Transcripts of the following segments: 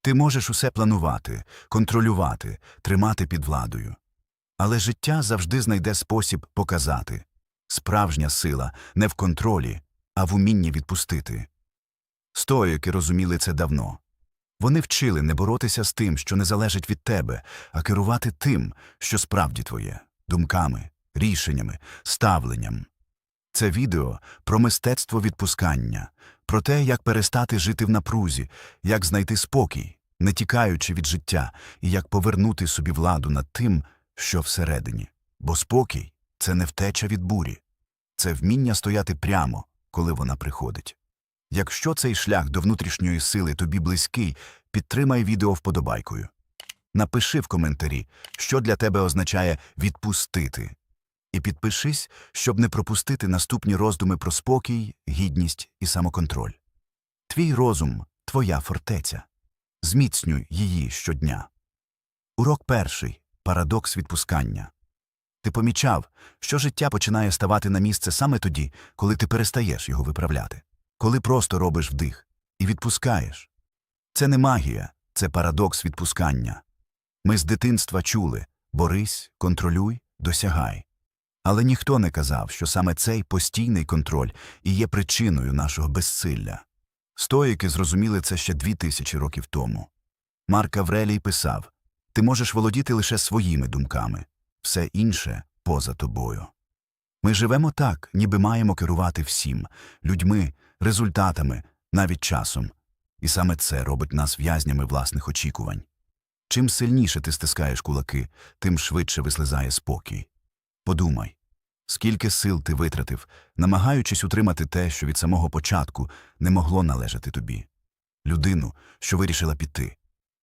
Ти можеш усе планувати, контролювати, тримати під владою. Але життя завжди знайде спосіб показати. Справжня сила не в контролі, а в умінні відпустити. Стоїки розуміли це давно. Вони вчили не боротися з тим, що не залежить від тебе, а керувати тим, що справді твоє – думками, рішеннями, ставленням. Це відео про мистецтво відпускання, про те, як перестати жити в напрузі, як знайти спокій, не тікаючи від життя, і як повернути собі владу над тим, що всередині. Бо спокій – це не втеча від бурі. Це вміння стояти прямо, коли вона приходить. Якщо цей шлях до внутрішньої сили тобі близький, підтримай відео вподобайкою. Напиши в коментарі, що для тебе означає «відпустити». І підпишись, щоб не пропустити наступні роздуми про спокій, гідність і самоконтроль. Твій розум – твоя фортеця. Зміцнюй її щодня. Урок перший. Парадокс відпускання. Ти помічав, що життя починає ставати на місце саме тоді, коли ти перестаєш його виправляти. Коли просто робиш вдих і відпускаєш. Це не магія, це парадокс відпускання. Ми з дитинства чули «борись, контролюй, досягай». Але ніхто не казав, що саме цей постійний контроль і є причиною нашого безсилля. Стоїки зрозуміли це ще 2000 років тому. Марк Аврелій писав: «Ти можеш володіти лише своїми думками, все інше поза тобою». Ми живемо так, ніби маємо керувати всім – людьми, результатами, навіть часом. І саме це робить нас в'язнями власних очікувань. Чим сильніше ти стискаєш кулаки, тим швидше вислизає спокій. Подумай, скільки сил ти витратив, намагаючись утримати те, що від самого початку не могло належати тобі. Людину, що вирішила піти.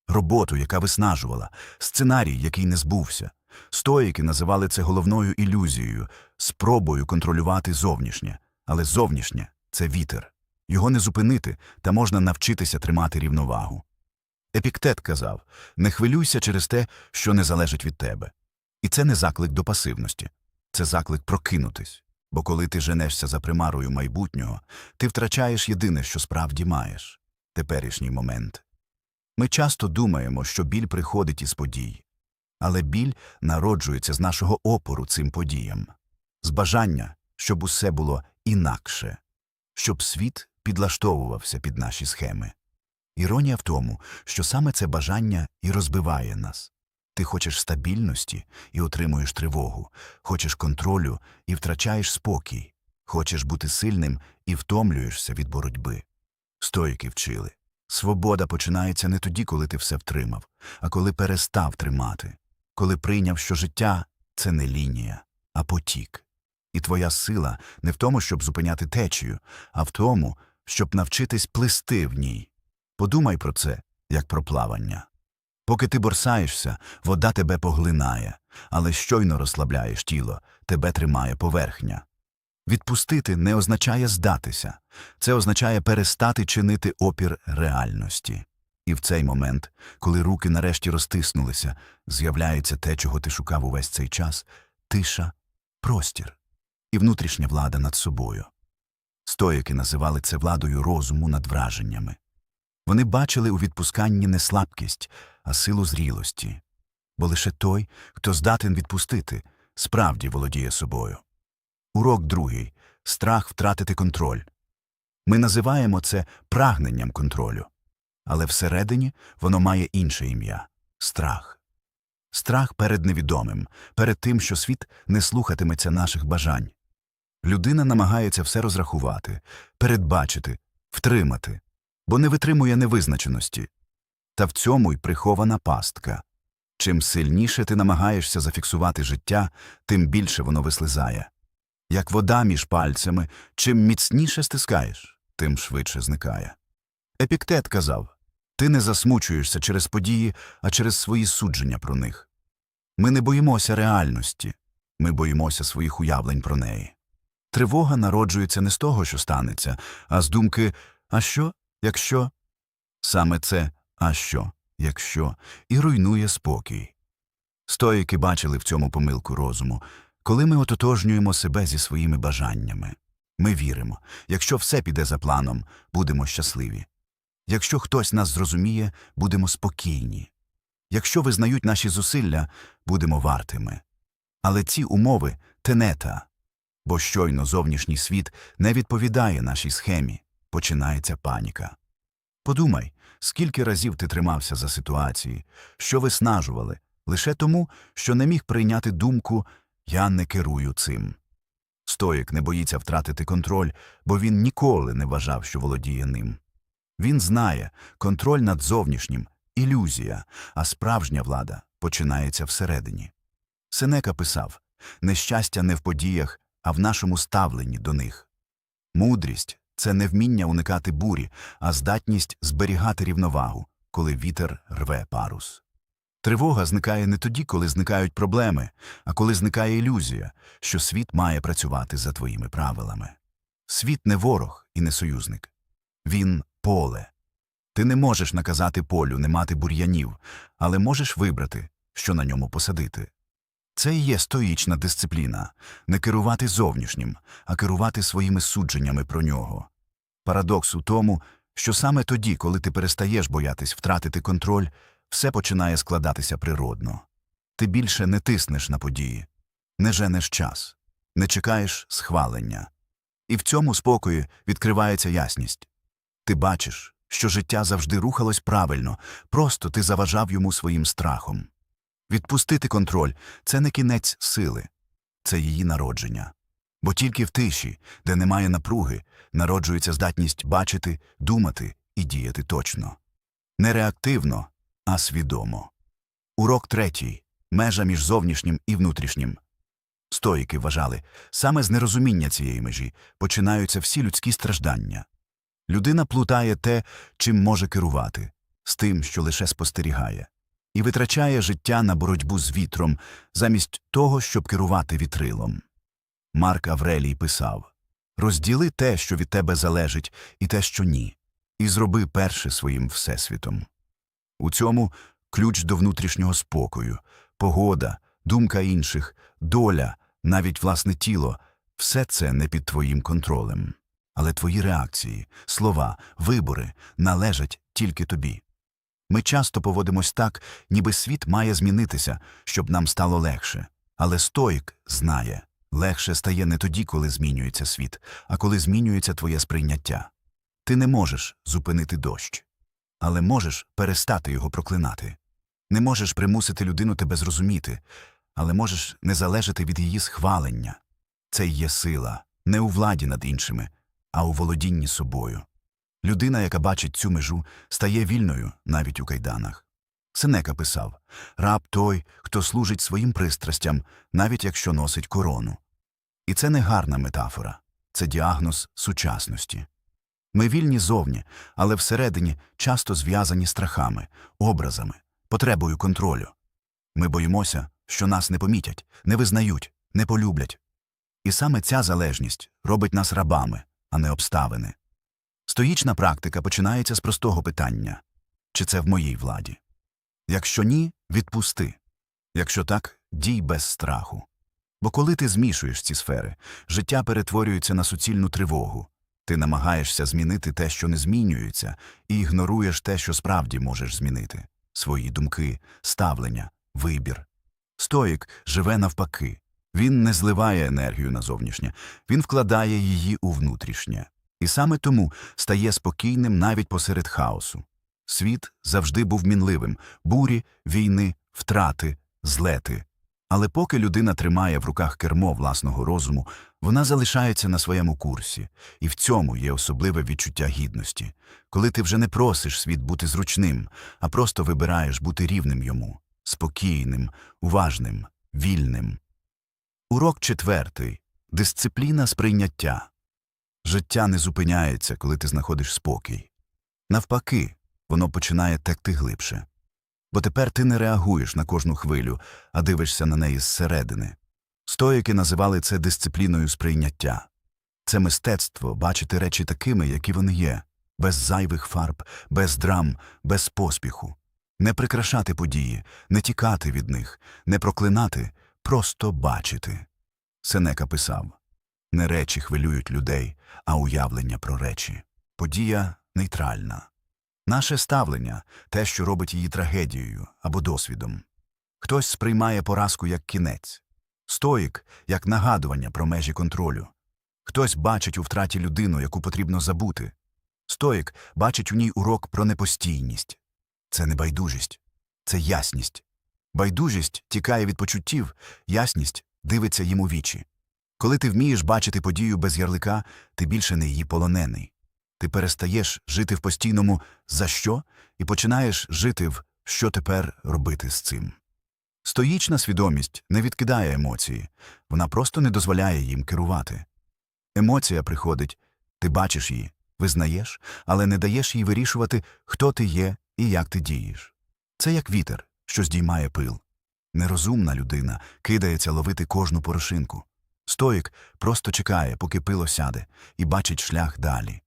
Роботу, яка виснажувала, сценарій, який не збувся. Стоїки називали це головною ілюзією, спробою контролювати зовнішнє. Але зовнішнє – це вітер. Його не зупинити, та можна навчитися тримати рівновагу. Епіктет казав: «Не хвилюйся через те, що не залежить від тебе». І це не заклик до пасивності. Це заклик прокинутись. Бо коли ти женешся за примарою майбутнього, ти втрачаєш єдине, що справді маєш – теперішній момент. Ми часто думаємо, що біль приходить із подій. Але біль народжується з нашого опору цим подіям. З бажання, щоб усе було інакше. Щоб світ підлаштовувався під наші схеми. Іронія в тому, що саме це бажання і розбиває нас. Ти хочеш стабільності і отримуєш тривогу, хочеш контролю і втрачаєш спокій, хочеш бути сильним і втомлюєшся від боротьби. Стоїки вчили: свобода починається не тоді, коли ти все втримав, а коли перестав тримати, коли прийняв, що життя – це не лінія, а потік. І твоя сила не в тому, щоб зупиняти течію, а в тому, щоб навчитись плисти в ній. Подумай про це, як про плавання. Поки ти борсаєшся, вода тебе поглинає, але щойно розслабляєш тіло, тебе тримає поверхня. Відпустити не означає здатися. Це означає перестати чинити опір реальності. І в цей момент, коли руки нарешті розтиснулися, з'являється те, чого ти шукав увесь цей час – тиша, простір і внутрішня влада над собою. Стоїки називали це владою розуму над враженнями. Вони бачили у відпусканні не слабкість, а силу зрілості. Бо лише той, хто здатен відпустити, справді володіє собою. Урок другий – страх втратити контроль. Ми називаємо це прагненням контролю. Але всередині воно має інше ім'я – страх. Страх перед невідомим, перед тим, що світ не слухатиметься наших бажань. Людина намагається все розрахувати, передбачити, втримати, бо не витримує невизначеності. Та в цьому й прихована пастка. Чим сильніше ти намагаєшся зафіксувати життя, тим більше воно вислизає. Як вода між пальцями, чим міцніше стискаєш, тим швидше зникає. Епіктет казав: ти не засмучуєшся через події, а через свої судження про них. Ми не боїмося реальності, ми боїмося своїх уявлень про неї. Тривога народжується не з того, що станеться, а з думки «а що, якщо?». Саме це «а що, якщо?» і руйнує спокій. Стоїки бачили в цьому помилку розуму. Коли ми ототожнюємо себе зі своїми бажаннями, ми віримо, якщо все піде за планом, будемо щасливі. Якщо хтось нас зрозуміє, будемо спокійні. Якщо визнають наші зусилля, будемо вартими. Але ці умови – тенета. Бо щойно зовнішній світ не відповідає нашій схемі, починається паніка. Подумай, скільки разів ти тримався за ситуації, що виснажували, лише тому, що не міг прийняти думку «я не керую цим». Стоїк не боїться втратити контроль, бо він ніколи не вважав, що володіє ним. Він знає, контроль над зовнішнім – ілюзія, а справжня влада починається всередині. Сенека писав, нещастя не в подіях, а в нашому ставленні до них. Мудрість – це не вміння уникати бурі, а здатність зберігати рівновагу, коли вітер рве парус. Тривога зникає не тоді, коли зникають проблеми, а коли зникає ілюзія, що світ має працювати за твоїми правилами. Світ не ворог і не союзник. Він – поле. Ти не можеш наказати полю не мати бур'янів, але можеш вибрати, що на ньому посадити. Це і є стоїчна дисципліна – не керувати зовнішнім, а керувати своїми судженнями про нього. Парадокс у тому, що саме тоді, коли ти перестаєш боятись втратити контроль, все починає складатися природно. Ти більше не тиснеш на події, не женеш час, не чекаєш схвалення. І в цьому спокої відкривається ясність. Ти бачиш, що життя завжди рухалось правильно, просто ти заважав йому своїм страхом. Відпустити контроль – це не кінець сили, це її народження. Бо тільки в тиші, де немає напруги, народжується здатність бачити, думати і діяти точно. Не реактивно, а свідомо. Урок третій – межа між зовнішнім і внутрішнім. Стоїки вважали, саме з нерозуміння цієї межі починаються всі людські страждання. Людина плутає те, чим може керувати, з тим, що лише спостерігає. І витрачає життя на боротьбу з вітром, замість того, щоб керувати вітрилом. Марк Аврелій писав: «Розділи те, що від тебе залежить, і те, що ні, і зроби перше своїм всесвітом». У цьому ключ до внутрішнього спокою, погода, думка інших, доля, навіть власне тіло – все це не під твоїм контролем. Але твої реакції, слова, вибори належать тільки тобі. Ми часто поводимось так, ніби світ має змінитися, щоб нам стало легше. Але стоїк знає, легше стає не тоді, коли змінюється світ, а коли змінюється твоє сприйняття. Ти не можеш зупинити дощ, але можеш перестати його проклинати. Не можеш примусити людину тебе зрозуміти, але можеш не залежати від її схвалення. Це є сила, не у владі над іншими, а у володінні собою. Людина, яка бачить цю межу, стає вільною навіть у кайданах. Сенека писав: «Раб той, хто служить своїм пристрастям, навіть якщо носить корону». І це не гарна метафора, це діагноз сучасності. Ми вільні зовні, але всередині часто зв'язані страхами, образами, потребою контролю. Ми боїмося, що нас не помітять, не визнають, не полюблять. І саме ця залежність робить нас рабами, а не обставини. Стоїчна практика починається з простого питання: чи це в моїй владі? Якщо ні, відпусти. Якщо так, дій без страху. Бо коли ти змішуєш ці сфери, життя перетворюється на суцільну тривогу. Ти намагаєшся змінити те, що не змінюється, і ігноруєш те, що справді можеш змінити. Свої думки, ставлення, вибір. Стоїк живе навпаки. Він не зливає енергію на зовнішнє, він вкладає її у внутрішнє. І саме тому стає спокійним навіть посеред хаосу. Світ завжди був мінливим – бурі, війни, втрати, злети. Але поки людина тримає в руках кермо власного розуму, вона залишається на своєму курсі. І в цьому є особливе відчуття гідності. Коли ти вже не просиш світ бути зручним, а просто вибираєш бути рівним йому – спокійним, уважним, вільним. Урок четвертий – дисципліна сприйняття. Життя не зупиняється, коли ти знаходиш спокій. Навпаки, воно починає текти глибше. Бо тепер ти не реагуєш на кожну хвилю, а дивишся на неї зсередини. Стоїки називали це дисципліною сприйняття. Це мистецтво бачити речі такими, які вони є, без зайвих фарб, без драм, без поспіху. Не прикрашати події, не тікати від них, не проклинати, просто бачити. Сенека писав: «Не речі хвилюють людей, а уявлення про речі. Подія нейтральна. Наше ставлення – те, що робить її трагедією або досвідом. Хтось сприймає поразку як кінець, стоїк – як нагадування про межі контролю. Хтось бачить у втраті людину, яку потрібно забути. Стоїк бачить у ній урок про непостійність. Це не байдужість, це ясність. Байдужість тікає від почуттів, ясність дивиться їм у вічі. Коли ти вмієш бачити подію без ярлика, ти більше не її полонений. Ти перестаєш жити в постійному «за що» і починаєш жити в «що тепер робити з цим». Стоїчна свідомість не відкидає емоції, вона просто не дозволяє їм керувати. Емоція приходить, ти бачиш її, визнаєш, але не даєш їй вирішувати, хто ти є і як ти дієш. Це як вітер, що здіймає пил. Нерозумна людина кидається ловити кожну порошинку. Стоїк просто чекає, поки пил осяде, і бачить шлях далі.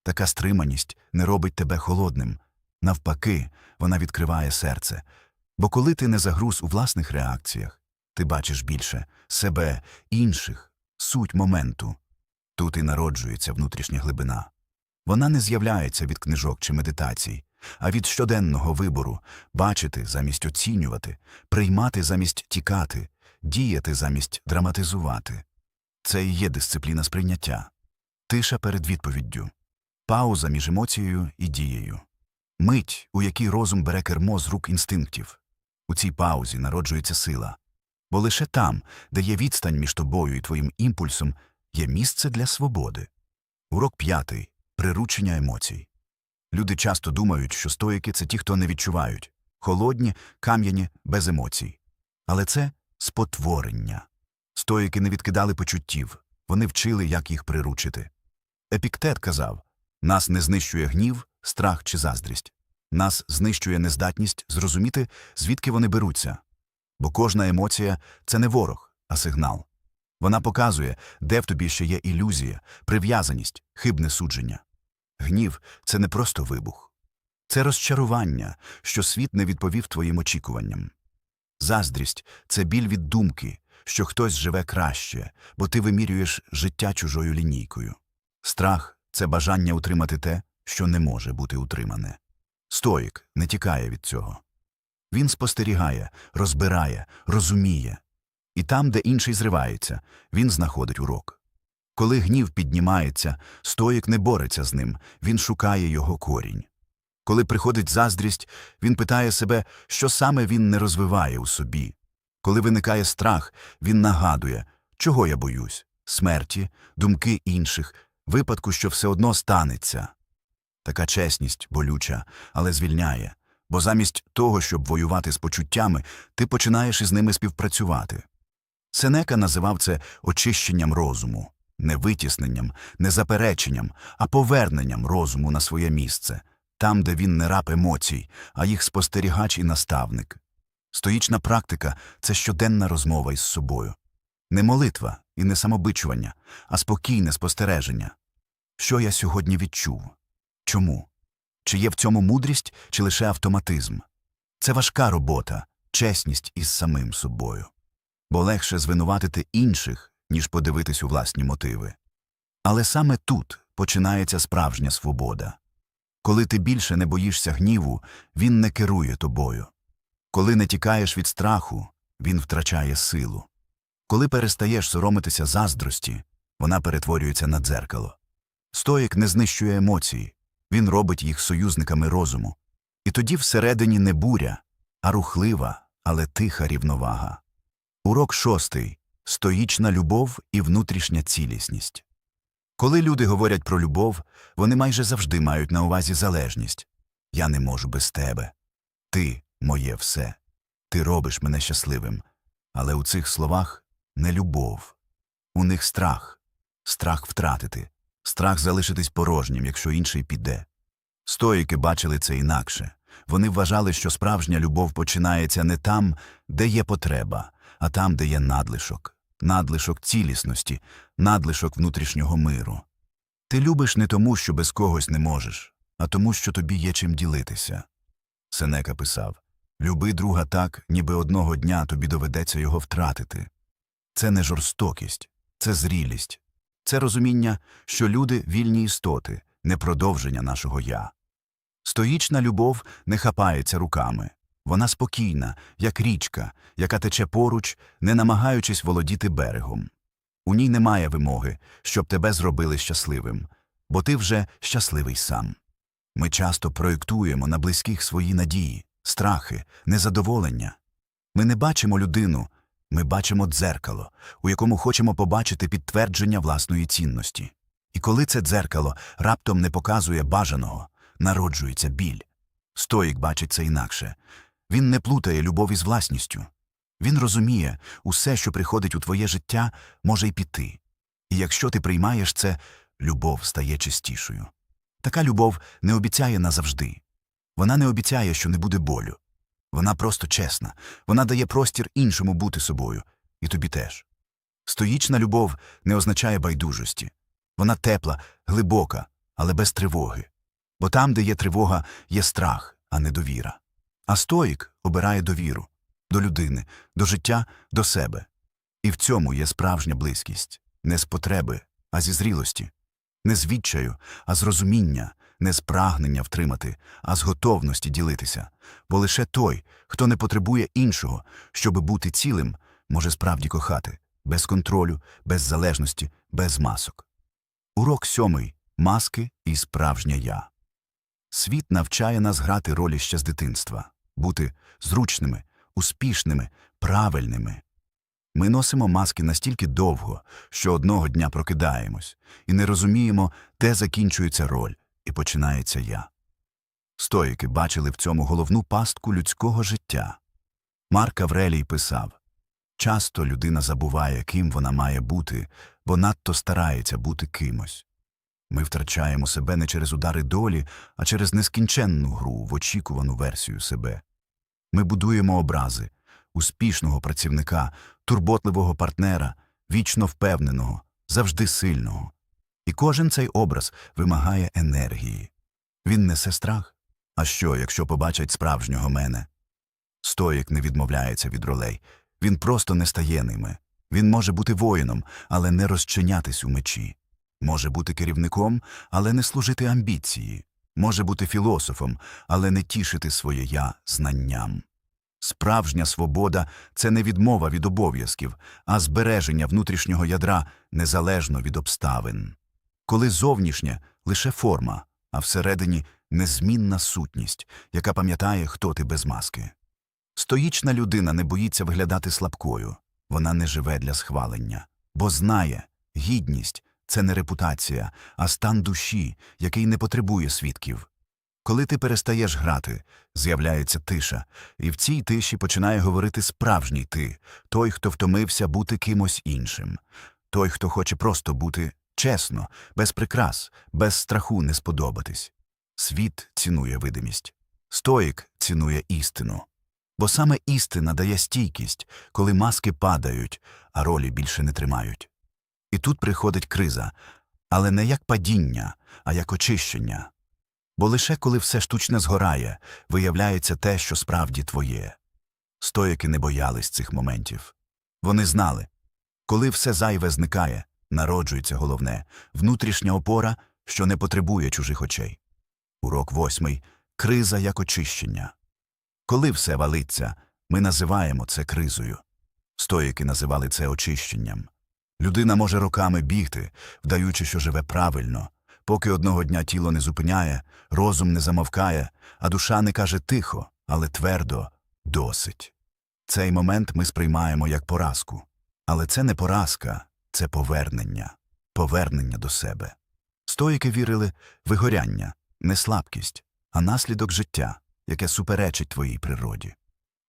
Така стриманість не робить тебе холодним. Навпаки, вона відкриває серце. Бо коли ти не загруз у власних реакціях, ти бачиш більше себе, інших, суть моменту. Тут і народжується внутрішня глибина. Вона не з'являється від книжок чи медитацій, а від щоденного вибору – бачити замість оцінювати, приймати замість тікати, діяти замість драматизувати. Це і є дисципліна сприйняття. Тиша перед відповіддю. Пауза між емоцією і дією. Мить, у якій розум бере кермо з рук інстинктів. У цій паузі народжується сила. Бо лише там, де є відстань між тобою і твоїм імпульсом, є місце для свободи. Урок 5. Приручення емоцій. Люди часто думають, що стоїки – це ті, хто не відчувають. Холодні, кам'яні, без емоцій. Але це спотворення. Стоїки не відкидали почуттів, вони вчили, як їх приручити. Епіктет казав, нас не знищує гнів, страх чи заздрість. Нас знищує нездатність зрозуміти, звідки вони беруться. Бо кожна емоція – це не ворог, а сигнал. Вона показує, де в тобі ще є ілюзія, прив'язаність, хибне судження. Гнів – це не просто вибух. Це розчарування, що світ не відповів твоїм очікуванням. Заздрість – це біль від думки, що хтось живе краще, бо ти вимірюєш життя чужою лінійкою. Страх – це бажання утримати те, що не може бути утримане. Стоїк не тікає від цього. Він спостерігає, розбирає, розуміє. І там, де інший зривається, він знаходить урок. Коли гнів піднімається, стоїк не бореться з ним, він шукає його корінь. Коли приходить заздрість, він питає себе, що саме він не розвиває у собі. Коли виникає страх, він нагадує, чого я боюсь – смерті, думки інших, випадку, що все одно станеться. Така чесність болюча, але звільняє, бо замість того, щоб воювати з почуттями, ти починаєш із ними співпрацювати. Сенека називав це очищенням розуму, не витісненням, не запереченням, а поверненням розуму на своє місце, там, де він не раб емоцій, а їх спостерігач і наставник. Стоїчна практика – це щоденна розмова із собою. Не молитва і не самобичування, а спокійне спостереження. Що я сьогодні відчув? Чому? Чи є в цьому мудрість, чи лише автоматизм? Це важка робота, чесність із самим собою. Бо легше звинуватити інших, ніж подивитись у власні мотиви. Але саме тут починається справжня свобода. Коли ти більше не боїшся гніву, він не керує тобою. Коли не тікаєш від страху, він втрачає силу. Коли перестаєш соромитися заздрості, вона перетворюється на дзеркало. Стоїк не знищує емоції, він робить їх союзниками розуму. І тоді всередині не буря, а рухлива, але тиха рівновага. Урок 6. Стоїчна любов і внутрішня цілісність. Коли люди говорять про любов, вони майже завжди мають на увазі залежність. Я не можу без тебе. Ти – моє все. Ти робиш мене щасливим. Але у цих словах не любов. У них страх. Страх втратити. Страх залишитись порожнім, якщо інший піде. Стоїки бачили це інакше. Вони вважали, що справжня любов починається не там, де є потреба, а там, де є надлишок. Надлишок цілісності, надлишок внутрішнього миру. Ти любиш не тому, що без когось не можеш, а тому, що тобі є чим ділитися. Сенека писав, люби друга так, ніби одного дня тобі доведеться його втратити. Це не жорстокість, це зрілість. Це розуміння, що люди – вільні істоти, не продовження нашого «я». Стоїчна любов не хапається руками. Вона спокійна, як річка, яка тече поруч, не намагаючись володіти берегом. У ній немає вимоги, щоб тебе зробили щасливим, бо ти вже щасливий сам. Ми часто проєктуємо на близьких свої надії, страхи, незадоволення. Ми не бачимо людину, ми бачимо дзеркало, у якому хочемо побачити підтвердження власної цінності. І коли це дзеркало раптом не показує бажаного, народжується біль. Стоїк бачить це інакше. Він не плутає любов із власністю. Він розуміє, усе, що приходить у твоє життя, може й піти. І якщо ти приймаєш це, любов стає чистішою. Така любов не обіцяє назавжди. Вона не обіцяє, що не буде болю. Вона просто чесна. Вона дає простір іншому бути собою. І тобі теж. Стоїчна любов не означає байдужості. Вона тепла, глибока, але без тривоги. Бо там, де є тривога, є страх, а не довіра. А стоїк обирає довіру. До людини, до життя, до себе. І в цьому є справжня близькість. Не з потреби, а зі зрілості. Не з відчаю, а з розуміння, не з прагнення втримати, а з готовності ділитися. Бо лише той, хто не потребує іншого, щоби бути цілим, може справді кохати. Без контролю, без залежності, без масок. Урок 7. Маски і справжнє «я». Світ навчає нас грати ролі ще з дитинства. Бути зручними, успішними, правильними. Ми носимо маски настільки довго, що одного дня прокидаємось і не розуміємо, де закінчується роль і починається «я». Стоїки бачили в цьому головну пастку людського життя. Марк Аврелій писав: «Часто людина забуває, ким вона має бути, бо надто старається бути кимось». Ми втрачаємо себе не через удари долі, а через нескінченну гру в очікувану версію себе. Ми будуємо образи успішного працівника, турботливого партнера, вічно впевненого, завжди сильного. І кожен цей образ вимагає енергії. Він несе страх. А що, якщо побачать справжнього мене? Стоїк не відмовляється від ролей. Він просто не стає ними. Він може бути воїном, але не розчинятись у мечі. Може бути керівником, але не служити амбіції. Може бути філософом, але не тішити своє «я» знанням. Справжня свобода – це не відмова від обов'язків, а збереження внутрішнього ядра незалежно від обставин. Коли зовнішнє – лише форма, а всередині – незмінна сутність, яка пам'ятає, хто ти без маски. Стоїчна людина не боїться виглядати слабкою. Вона не живе для схвалення. Бо знає, гідність – це не репутація, а стан душі, який не потребує свідків. Коли ти перестаєш грати, з'являється тиша, і в цій тиші починає говорити справжній ти, той, хто втомився бути кимось іншим, той, хто хоче просто бути чесно, без прикрас, без страху не сподобатись. Світ цінує видимість. Стоїк цінує істину. Бо саме істина дає стійкість, коли маски падають, а ролі більше не тримають. І тут приходить криза, але не як падіння, а як очищення. Бо лише коли все штучне згорає, виявляється те, що справді твоє. Стоїки не боялись цих моментів. Вони знали, коли все зайве зникає, народжується головне – внутрішня опора, що не потребує чужих очей. Урок 8. Криза як очищення. Коли все валиться, ми називаємо це кризою. Стоїки називали це очищенням. Людина може роками бігти, вдаючи, що живе правильно, поки одного дня тіло не зупиняє, розум не замовкає, а душа не каже тихо, але твердо «досить». Цей момент ми сприймаємо як поразку. Але це не поразка, це повернення. Повернення до себе. Стоїки вірили – вигоряння, не слабкість, а наслідок життя, яке суперечить твоїй природі.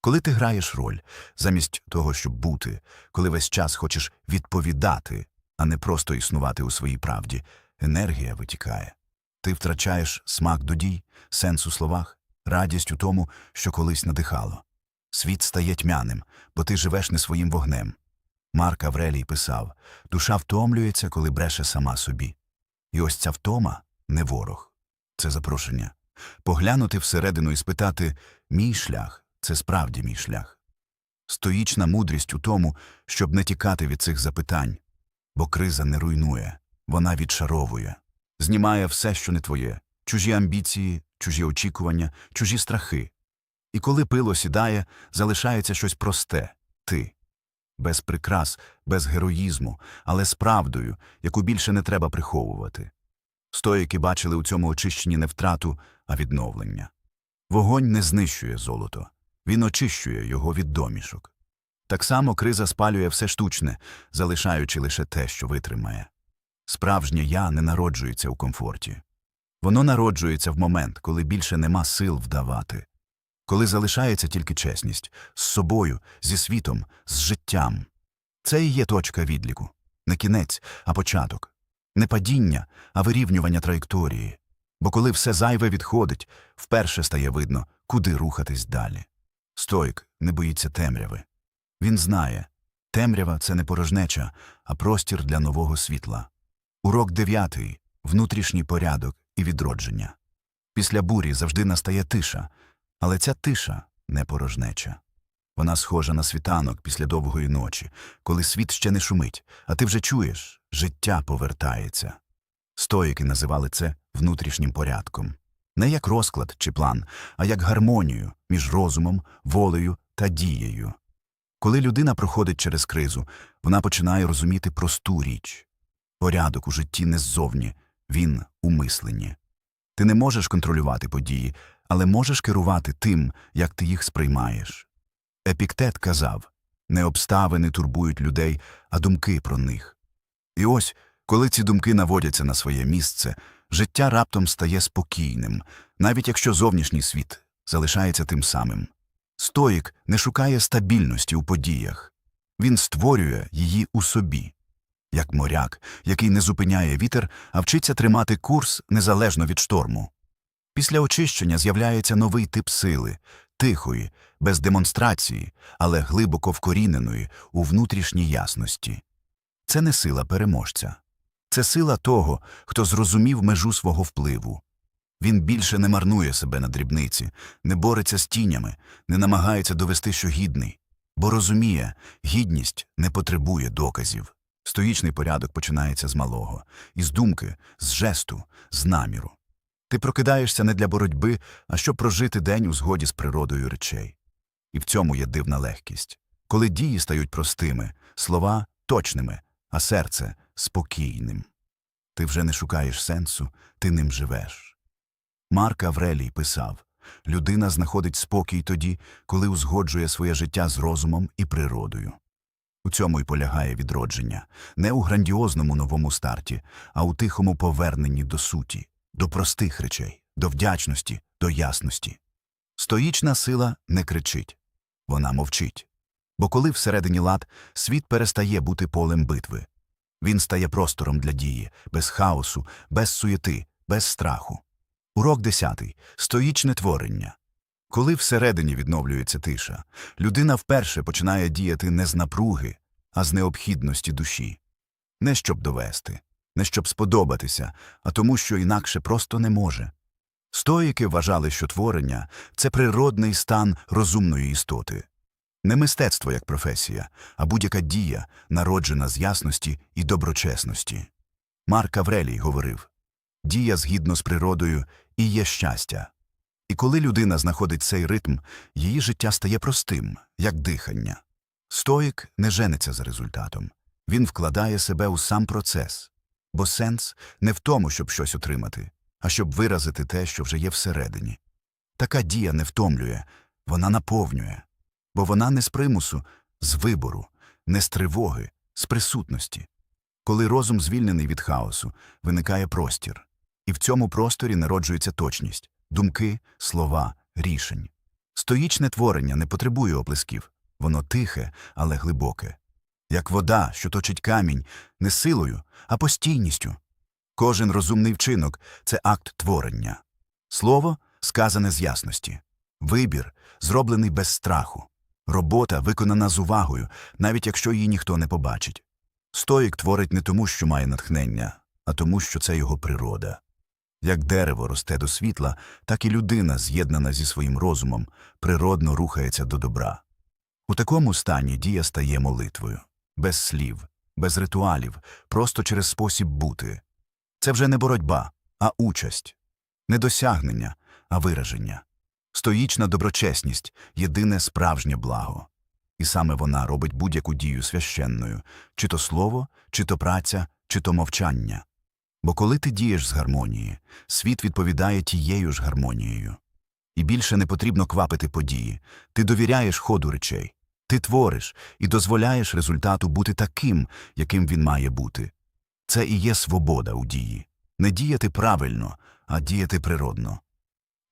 Коли ти граєш роль, замість того, щоб бути, коли весь час хочеш відповідати, а не просто існувати у своїй правді, енергія витікає. Ти втрачаєш смак до дій, сенс у словах, радість у тому, що колись надихало. Світ стає тьмяним, бо ти живеш не своїм вогнем. Марк Аврелій писав: «Душа втомлюється, коли бреше сама собі». І ось ця втома – не ворог. Це запрошення. Поглянути всередину і спитати «Мій шлях – це справді мій шлях». Стоїчна мудрість у тому, щоб не тікати від цих запитань. Бо криза не руйнує, вона відшаровує. Знімає все, що не твоє – чужі амбіції, чужі очікування, чужі страхи. І коли пил осідає, залишається щось просте – ти. Без прикрас, без героїзму, але з правдою, яку більше не треба приховувати. Стоїки бачили у цьому очищенні не втрату, а відновлення. Вогонь не знищує золото. Він очищує його від домішок. Так само криза спалює все штучне, залишаючи лише те, що витримає. Справжнє «я» не народжується у комфорті. Воно народжується в момент, коли більше нема сил вдавати. Коли залишається тільки чесність з собою, зі світом, з життям. Це і є точка відліку. Не кінець, а початок. Не падіння, а вирівнювання траєкторії. Бо коли все зайве відходить, вперше стає видно, куди рухатись далі. Стоїк не боїться темряви. Він знає, темрява – це не порожнеча, а простір для нового світла. Урок 9. Внутрішній порядок і відродження. Після бурі завжди настає тиша, але ця тиша не порожнеча. Вона схожа на світанок після довгої ночі, коли світ ще не шумить, а ти вже чуєш – життя повертається. Стоїки називали це внутрішнім порядком. Не як розклад чи план, а як гармонію між розумом, волею та дією. Коли людина проходить через кризу, вона починає розуміти просту річ. Порядок у житті не ззовні, він у мисленні. Ти не можеш контролювати події, але можеш керувати тим, як ти їх сприймаєш. Епіктет казав, не обставини турбують людей, а думки про них. І ось, коли ці думки наводяться на своє місце, життя раптом стає спокійним, навіть якщо зовнішній світ залишається тим самим. Стоїк не шукає стабільності у подіях. Він створює її у собі. Як моряк, який не зупиняє вітер, а вчиться тримати курс незалежно від шторму. Після очищення з'являється новий тип сили – тихої, без демонстрації, але глибоко вкоріненої у внутрішній ясності. Це не сила переможця. Це сила того, хто зрозумів межу свого впливу. Він більше не марнує себе на дрібниці, не бореться з тінями, не намагається довести, що гідний. Бо розуміє, гідність не потребує доказів. Стоїчний порядок починається з малого. Із думки, з жесту, з наміру. Ти прокидаєшся не для боротьби, а щоб прожити день у згоді з природою речей. І в цьому є дивна легкість. Коли дії стають простими, слова – точними, а серце – спокійним. Ти вже не шукаєш сенсу, ти ним живеш. Марк Аврелій писав, людина знаходить спокій тоді, коли узгоджує своє життя з розумом і природою. У цьому й полягає відродження, не у грандіозному новому старті, а у тихому поверненні до суті, до простих речей, до вдячності, до ясності. Стоїчна сила не кричить, вона мовчить. Бо коли всередині лад, світ перестає бути полем битви. Він стає простором для дії, без хаосу, без суєти, без страху. Урок 10. Стоїчне творення. Коли всередині відновлюється тиша, людина вперше починає діяти не з напруги, а з необхідності душі. Не щоб довести, не щоб сподобатися, а тому, що інакше просто не може. Стоїки вважали, що творення – це природний стан розумної істоти. Не мистецтво як професія, а будь-яка дія, народжена з ясності і доброчесності. Марк Аврелій говорив, «Дія згідно з природою і є щастя». І коли людина знаходить цей ритм, її життя стає простим, як дихання. Стоїк не жениться за результатом. Він вкладає себе у сам процес. Бо сенс не в тому, щоб щось отримати, а щоб виразити те, що вже є всередині. Така дія не втомлює, вона наповнює. Бо вона не з примусу, з вибору, не з тривоги, з присутності. Коли розум звільнений від хаосу, виникає простір. І в цьому просторі народжується точність. Думки, слова, рішень. Стоїчне творення не потребує оплесків. Воно тихе, але глибоке. Як вода, що точить камінь, не силою, а постійністю. Кожен розумний вчинок – це акт творення. Слово – сказане з ясності. Вибір – зроблений без страху. Робота виконана з увагою, навіть якщо її ніхто не побачить. Стоїк творить не тому, що має натхнення, а тому, що це його природа. Як дерево росте до світла, так і людина, з'єднана зі своїм розумом, природно рухається до добра. У такому стані дія стає молитвою. Без слів, без ритуалів, просто через спосіб бути. Це вже не боротьба, а участь. Не досягнення, а вираження. Стоїчна доброчесність – єдине справжнє благо. І саме вона робить будь-яку дію священною – чи то слово, чи то праця, чи то мовчання. Бо коли ти дієш з гармонії, світ відповідає тією ж гармонією. І більше не потрібно квапити події. Ти довіряєш ходу речей. Ти твориш і дозволяєш результату бути таким, яким він має бути. Це і є свобода у дії. Не діяти правильно, а діяти природно.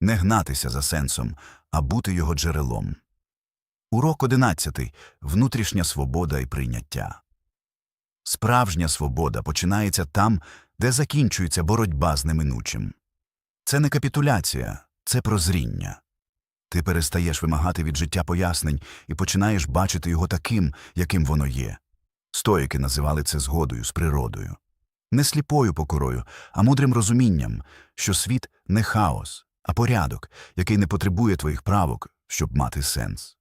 Не гнатися за сенсом, а бути його джерелом. Урок 11. Внутрішня свобода і прийняття. Справжня свобода починається там, де закінчується боротьба з неминучим. Це не капітуляція, це прозріння. Ти перестаєш вимагати від життя пояснень і починаєш бачити його таким, яким воно є. Стоїки називали це згодою з природою. Не сліпою покорою, а мудрим розумінням, що світ не хаос, а порядок, який не потребує твоїх правок, щоб мати сенс.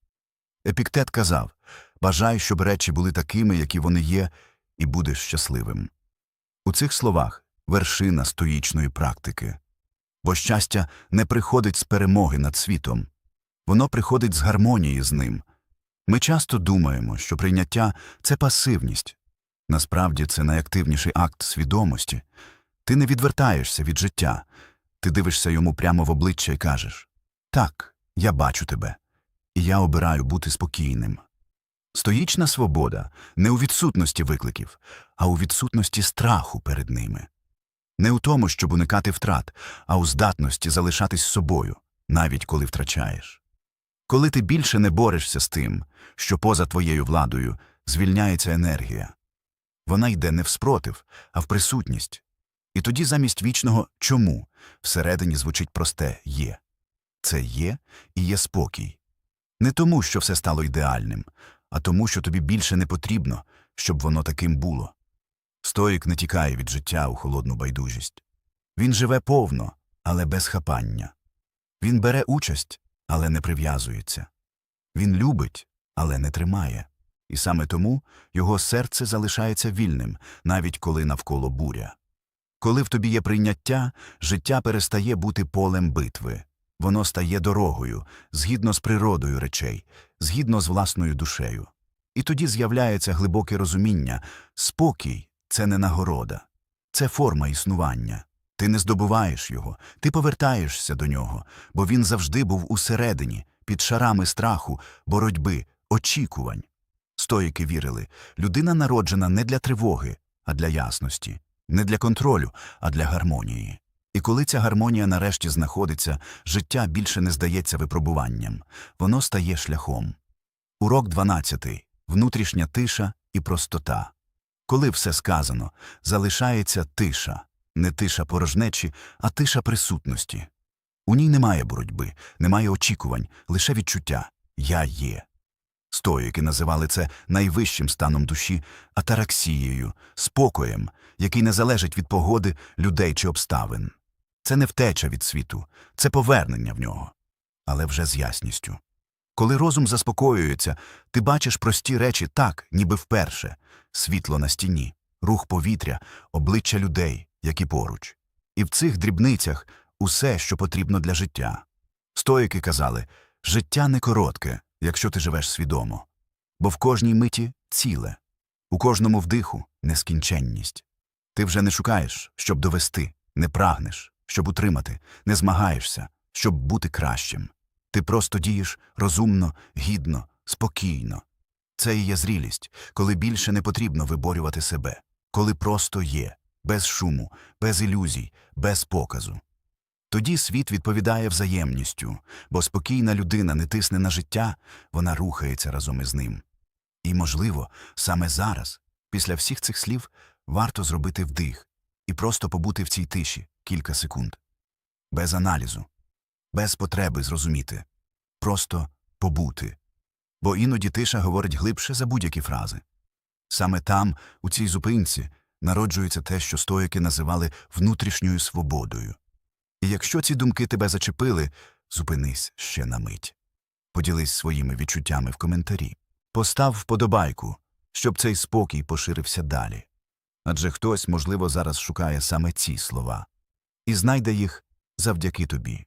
Епіктет казав: «Бажай, щоб речі були такими, які вони є, і будеш щасливим». У цих словах вершина стоїчної практики. Бо щастя не приходить з перемоги над світом. Воно приходить з гармонії з ним. Ми часто думаємо, що прийняття – це пасивність. Насправді це найактивніший акт свідомості. Ти не відвертаєшся від життя. Ти дивишся йому прямо в обличчя і кажеш: «Так, я бачу тебе, і я обираю бути спокійним». Стоїчна свобода не у відсутності викликів, а у відсутності страху перед ними. Не у тому, щоб уникати втрат, а у здатності залишатись собою, навіть коли втрачаєш. Коли ти більше не борешся з тим, що поза твоєю владою, звільняється енергія. Вона йде не в спротив, а в присутність. І тоді замість вічного «чому» всередині звучить просте «є». Це «є» і є спокій. Не тому, що все стало ідеальним, а тому, що тобі більше не потрібно, щоб воно таким було. Стоїк не тікає від життя у холодну байдужість. Він живе повно, але без хапання. Він бере участь, але не прив'язується. Він любить, але не тримає. І саме тому його серце залишається вільним, навіть коли навколо буря. Коли в тобі є прийняття, життя перестає бути полем битви. Воно стає дорогою, згідно з природою речей, згідно з власною душею. І тоді з'являється глибоке розуміння – спокій – це не нагорода. Це форма існування. Ти не здобуваєш його, ти повертаєшся до нього, бо він завжди був усередині, під шарами страху, боротьби, очікувань. Стоїки вірили – людина народжена не для тривоги, а для ясності, не для контролю, а для гармонії. І коли ця гармонія нарешті знаходиться, життя більше не здається випробуванням, воно стає шляхом. Урок 12. Внутрішня тиша і простота. Коли все сказано, залишається тиша. Не тиша порожнечі, а тиша присутності. У ній немає боротьби, немає очікувань, лише відчуття «я є». Стоїки називали це найвищим станом душі, атараксією, спокоєм, який не залежить від погоди, людей чи обставин. Це не втеча від світу, це повернення в нього, але вже з ясністю. Коли розум заспокоюється, ти бачиш прості речі так, ніби вперше. Світло на стіні, рух повітря, обличчя людей, які поруч. І в цих дрібницях усе, що потрібно для життя. Стоїки казали, життя не коротке, якщо ти живеш свідомо. Бо в кожній миті – ціле, у кожному вдиху – нескінченність. Ти вже не шукаєш, щоб довести, не прагнеш, щоб утримати, не змагаєшся, щоб бути кращим. Ти просто дієш розумно, гідно, спокійно. Це і є зрілість, коли більше не потрібно виборювати себе, коли просто є, без шуму, без ілюзій, без показу. Тоді світ відповідає взаємністю, бо спокійна людина не тисне на життя, вона рухається разом із ним. І, можливо, саме зараз, після всіх цих слів, варто зробити вдих і просто побути в цій тиші кілька секунд. Без аналізу, без потреби зрозуміти. Просто побути. Бо іноді тиша говорить глибше за будь-які фрази. Саме там, у цій зупинці, народжується те, що стоїки називали внутрішньою свободою. І якщо ці думки тебе зачепили, зупинись ще на мить. Поділись своїми відчуттями в коментарі. Постав вподобайку, щоб цей спокій поширився далі. Адже хтось, можливо, зараз шукає саме ці слова. І знайде їх завдяки тобі.